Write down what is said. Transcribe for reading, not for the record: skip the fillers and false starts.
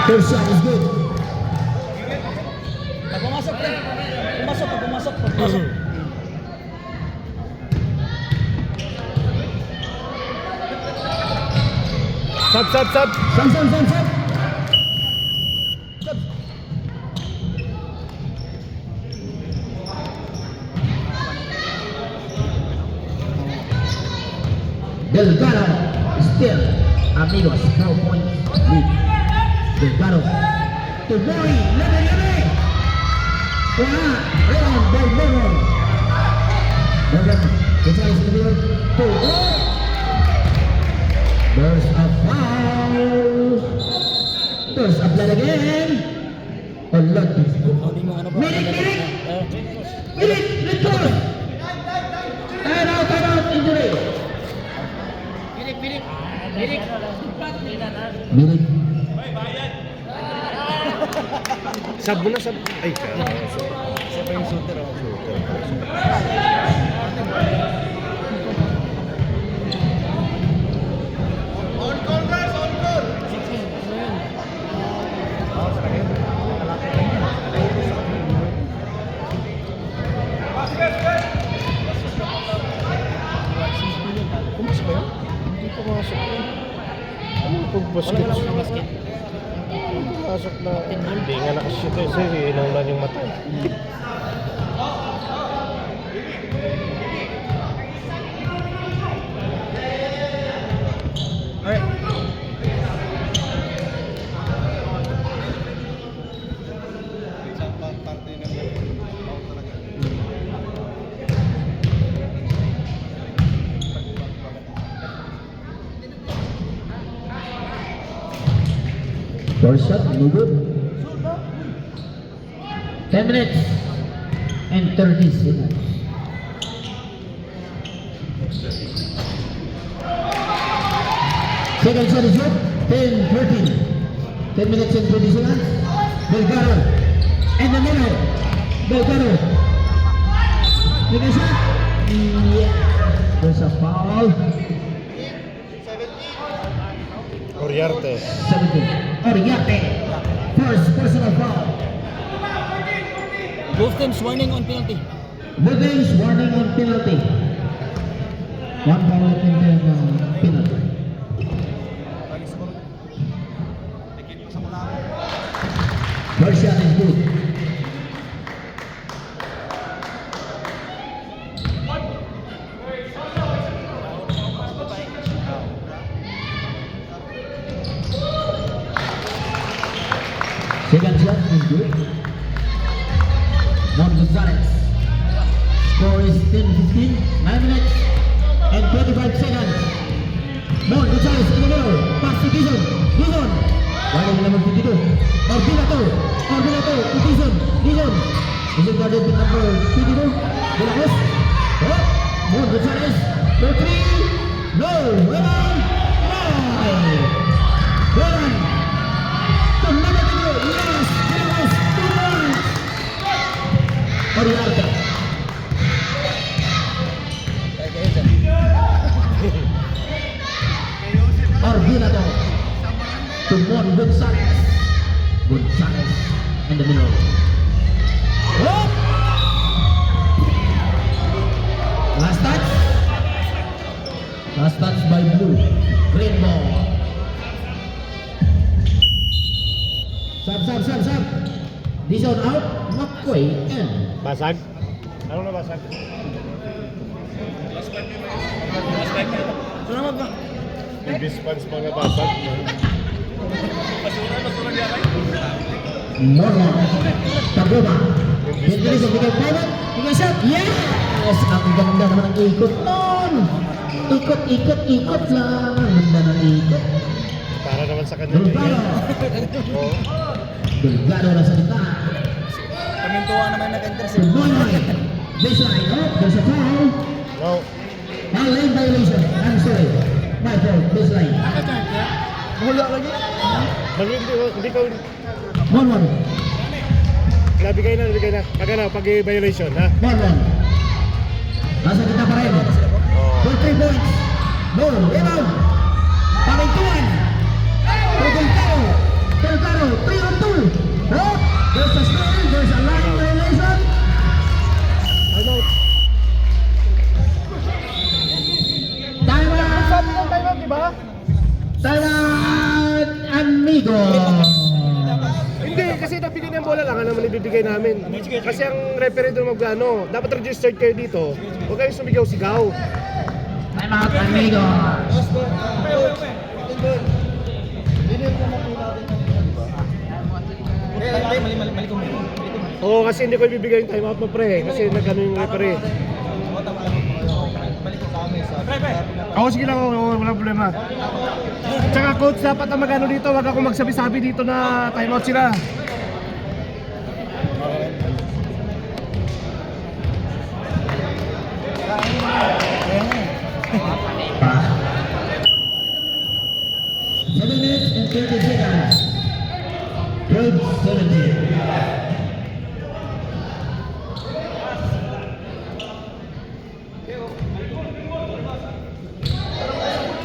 First shot is good. Pag pumasok, pre. Pumasok. Sub. Sam. Delgado still amigos 4-point lead. Delgado to Boy, lebe. Wala, rebound by Morgan. Gonzalez to Boy. There's a foul. There's a blood again. A lot. Milik, return. Time out, injury. Milik. Sub mo na, sub. Ay, siya pa yung shooter. Basket. Pumasok na. Hindi nga nakashoot eh. Sige, ilang lang yung mata. First shot, no good. 10 minutes and 30 seconds. Second shot is good. 10-13. 10 minutes and 30 seconds. Delgado in the middle. Delgado. Take a shot. Yeah. There's a foul. Oriarte. 17. Oriarte. First personal foul. Both teams warning on penalty. Both teams warning on penalty. One foul and penalty. First shot is good. Second shot is good. Mon Gonzalez. Score is 10-15. 9 minutes and 25 seconds. Mon Gonzalez in the middle. Pass to Dizon. Dizon. Running number 52. Orbinato to Dizon. Dizon guarded with number 22. De La Cruz. Oh, Mon Gonzalez. For 3. No. Rebound. Rebound. To number 22. Yes. De La Cruz. 2 points. Oriarte. Orbinato to Mon Gonzalez. Gonzalez in the middle. Oh! Last touch by Blue. Green ball. Sub. This one out. McCoy in. Basag? Ano na basag? Salamat ba? Ibis fans mga basag. Morgan. Taguma. Pintulis ang bigay private. Bigay shot. Yes! Ang ganda naman ang ikot nun. Ikot lang. Ang ganda ng ikot. Para naman sa kanya. Delgado. Oo. Delgado na sa kita. Kaming tuwa naman nag-intercept. To Boyman. Baseline. Oh, there's a foul. No. Foul lane violation. I'm sorry. My fault. Baseline. Wala lagi. Hindi ka... 1-1. Nabigay na. Pag ano, pag violation, ha? 1-1. Nasa kita pa rin. For 3 points. No. Rebound. Pamingtuan. To Delgado. Amigo. Hindi, kasi nabigay ng bola lang, ano naman ibibigay namin. Kasi ang referee doon magano, dapat registered kayo dito. Huwag kayong sumigaw-sigaw. Time out, Amigo. Mali ko. Oo, kasi hindi ko ibibigay yung timeout mo pre, kasi nagano yung referee. Oo, sige lang, oo, walang problema. Tsaka coach, dapat na magano dito, wag ako magsabi-sabi dito na timeout sila. Pa. 7 minutes and 30 seconds. 12-17.